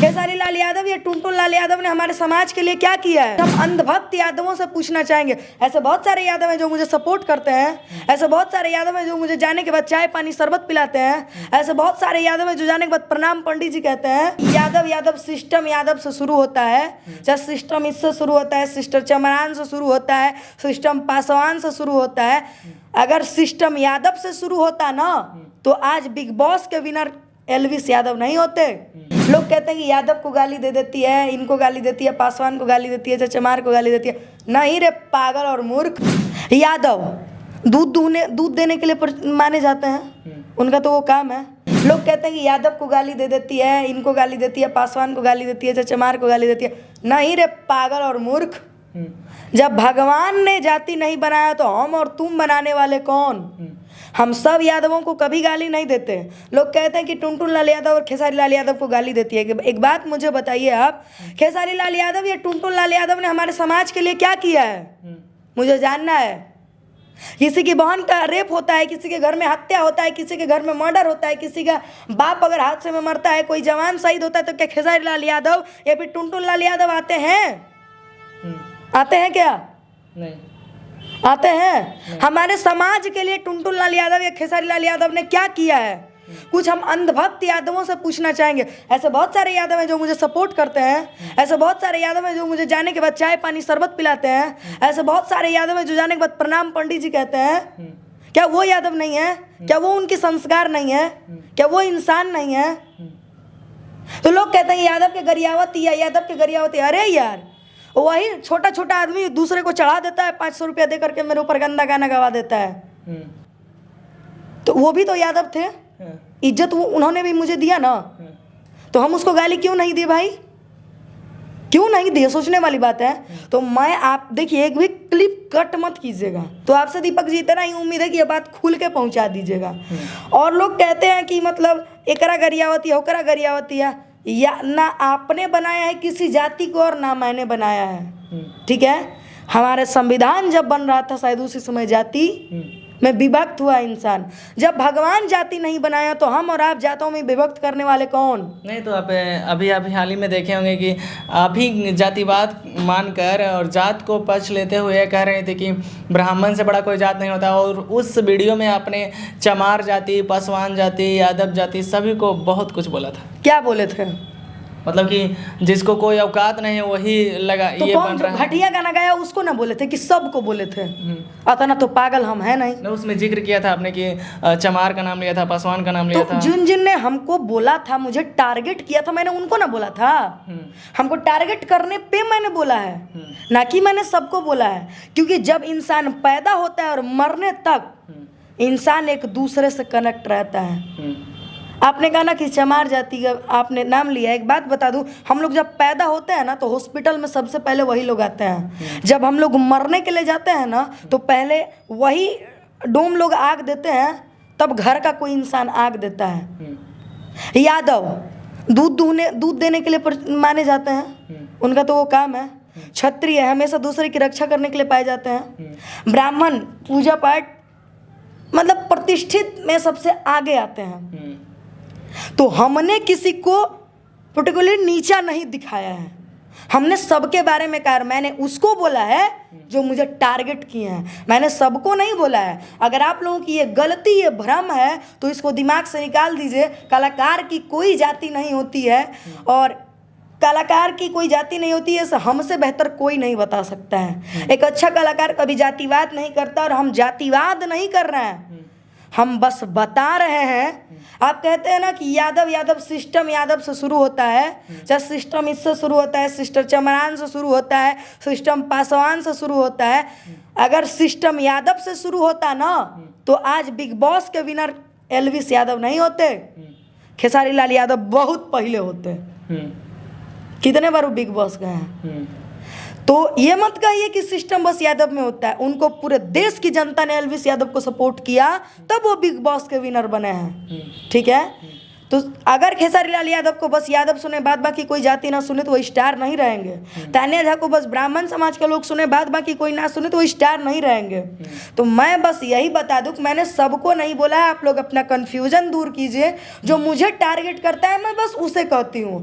खेसारी लाल यादव या टुनटुन लाल यादव ने हमारे समाज के लिए क्या किया है। हम अंधभक्त यादवों से पूछना चाहेंगे। ऐसे बहुत सारे यादव हैं जो मुझे सपोर्ट करते हैं, ऐसे बहुत सारे यादव हैं जो मुझे जाने के बाद चाय पानी शरबत पिलाते हैं, ऐसे बहुत सारे यादव हैं जो जाने के बाद प्रणाम पंडित जी कहते हैं। यादव सिस्टम यादव से शुरू होता है, चाहे सिस्टम इससे शुरू होता है, सिस्टर चमरान से शुरू होता है, सिस्टम पासवान से शुरू होता है। अगर सिस्टम यादव से शुरू होता ना तो आज बिग बॉस के विनर एल्विस यादव नहीं होते। लोग कहते हैं कि यादव को गाली दे देती है, इनको गाली देती है, पासवान को गाली देती है, चमार को गाली देती है। नहीं रे पागल और मूर्ख। यादव दूध देने के लिए माने जाते हैं, उनका तो वो काम है। लोग कहते हैं कि यादव को गाली दे देती है, इनको गाली देती है, पासवान को गाली देती है, चमार को गाली देती है। नहीं रे पागल और मूर्ख। जब भगवान ने जाति नहीं बनाया तो हम और तुम बनाने वाले कौन। हम सब यादवों को कभी गाली नहीं देते। लोग कहते हैं कि टुनटुन लाल यादव और खेसारी लाल यादव को गाली देती है। एक बात मुझे बताइए आप, खेसारी लाल यादव या टुनटुन लाल यादव ने हमारे समाज के लिए क्या किया है, मुझे जानना है। किसी की बहन का रेप होता है, किसी के घर में हत्या होता है, किसी के घर में मर्डर होता है, किसी का बाप अगर हादसे में मरता है, कोई जवान शहीद होता है, तो क्या खेसारी लाल यादव या फिर टुनटुन लाल यादव आते हैं? आते हैं क्या? नहीं आते हैं। हमारे समाज के लिए टुनटुन लाल यादव या खेसारी लाल यादव ने क्या किया है, कुछ हम अंधभक्त यादवों से पूछना चाहेंगे। ऐसे बहुत सारे यादव हैं जो मुझे सपोर्ट करते हैं, ऐसे बहुत सारे यादव हैं जो मुझे जाने के बाद चाय पानी शरबत पिलाते हैं, ऐसे बहुत सारे यादव हैं जो जाने के बाद प्रणाम पंडित जी कहते हैं। क्या वो यादव नहीं है? क्या वो उनकी संस्कार नहीं है? क्या वो इंसान नहीं है? तो लोग कहते हैं यादव के गरियावती है, यादव के गरियावती। अरे यार, वही छोटा छोटा आदमी दूसरे को चढ़ा देता है 500 रुपया दे करके, मेरे ऊपर गंदा गाना गवा देता है। तो वो भी तो यादव थे, इज्जत वो उन्होंने भी मुझे दिया ना, तो हम उसको गाली क्यों नहीं दी भाई? क्यों नहीं दिए? सोचने वाली बात है। तो मैं आप देखिए, एक भी क्लिप कट मत कीजिएगा। तो आपसे दीपक जी इतना ही उम्मीद है कि ये बात खुल के पहुंचा दीजिएगा। और लोग कहते हैं कि मतलब एकरा गरियावती है, ओकरा गरियावती है, या ना आपने बनाया है किसी जाति को और ना मैंने बनाया है। ठीक है, हमारे संविधान जब बन रहा था शायद उसी समय जाति में विभक्त हुआ इंसान। जब भगवान जाति नहीं बनाया तो हम और आप जातों में विभक्त करने वाले कौन? नहीं तो आप अभी हाल ही में देखे होंगे कि आप ही जातिवाद मानकर और जात को पक्ष लेते हुए कह रहे थे कि ब्राह्मण से बड़ा कोई जात नहीं होता। और उस वीडियो में आपने चमार जाति, पासवान जाति, यादव जाति सभी को बहुत कुछ बोला था। क्या बोले थे? मतलब कि जिसको कोई औकात नहीं है वही लगा तो ये कौन बन जो रहा है। घटिया गाना गाया उसको ना बोले थे कि सबको बोले थे? अतना तो पागल हम है नहीं। उसमें जिक्र किया था आपने कि चमार का नाम लिया था, पासवान का नाम लिया तो था। जिन ने हमको बोला था, मुझे टारगेट किया था, मैंने उनको ना बोला था। हमको टारगेट करने पे मैंने बोला है, ना कि मैंने सबको बोला है। क्योंकि जब इंसान पैदा होता है और मरने तक इंसान एक दूसरे से कनेक्ट रहता है। आपने कहा ना कि चमार जाति का आपने नाम लिया। एक बात बता दूं, हम लोग जब पैदा होते हैं ना तो हॉस्पिटल में सबसे पहले वही लोग आते हैं। जब हम लोग मरने के लिए जाते हैं ना तो पहले वही डोम लोग आग देते हैं, तब घर का कोई इंसान आग देता है। यादव दूध देने के लिए माने जाते हैं, उनका तो वो काम है। क्षत्रिय हमेशा दूसरे की रक्षा करने के लिए पाए जाते हैं। ब्राह्मण पूजा पाठ मतलब प्रतिष्ठित में सबसे आगे आते हैं। तो हमने किसी को पर्टिकुलरली नीचा नहीं दिखाया है, हमने सबके बारे में कहा। मैंने उसको बोला है जो मुझे टारगेट किए हैं, मैंने सबको नहीं बोला है। अगर आप लोगों की ये गलती, ये भ्रम है तो इसको दिमाग से निकाल दीजिए। कलाकार की कोई जाति नहीं होती है और कलाकार की कोई जाति नहीं होती है, हमसे बेहतर कोई नहीं बता सकता है। एक अच्छा कलाकार कभी जातिवाद नहीं करता और हम जातिवाद नहीं कर रहे हैं, हम बस बता रहे हैं। आप कहते हैं ना कि यादव सिस्टम यादव से शुरू होता है, चाहे सिस्टम इससे शुरू होता है, सिस्टर चमरान से शुरू होता है, सिस्टम पासवान से शुरू होता है। अगर सिस्टम यादव से शुरू होता ना तो आज बिग बॉस के विनर एल्विस यादव नहीं होते, खेसारी लाल यादव बहुत पहले होते। कितने बार वो बिग बॉस गए हैं। तो ये मत कहिए कि सिस्टम बस यादव में होता है। उनको पूरे देश की जनता ने एल्विस यादव को सपोर्ट किया, तब वो बिग बॉस के विनर बने हैं। ठीक है, तो अगर खेसारी लाल यादव को बस यादव सुने, बाद बाकी कोई जाति ना सुने तो वो स्टार नहीं रहेंगे। तान्या झा को बस ब्राह्मण समाज के लोग सुने, बाद बाकी कोई ना सुने तो वो स्टार नहीं रहेंगे। तो मैं बस यही बता दूं कि मैंने सबको नहीं बोला है। आप लोग अपना कन्फ्यूजन दूर कीजिए। जो मुझे टारगेट करता है मैं बस उसे कहती हूँ।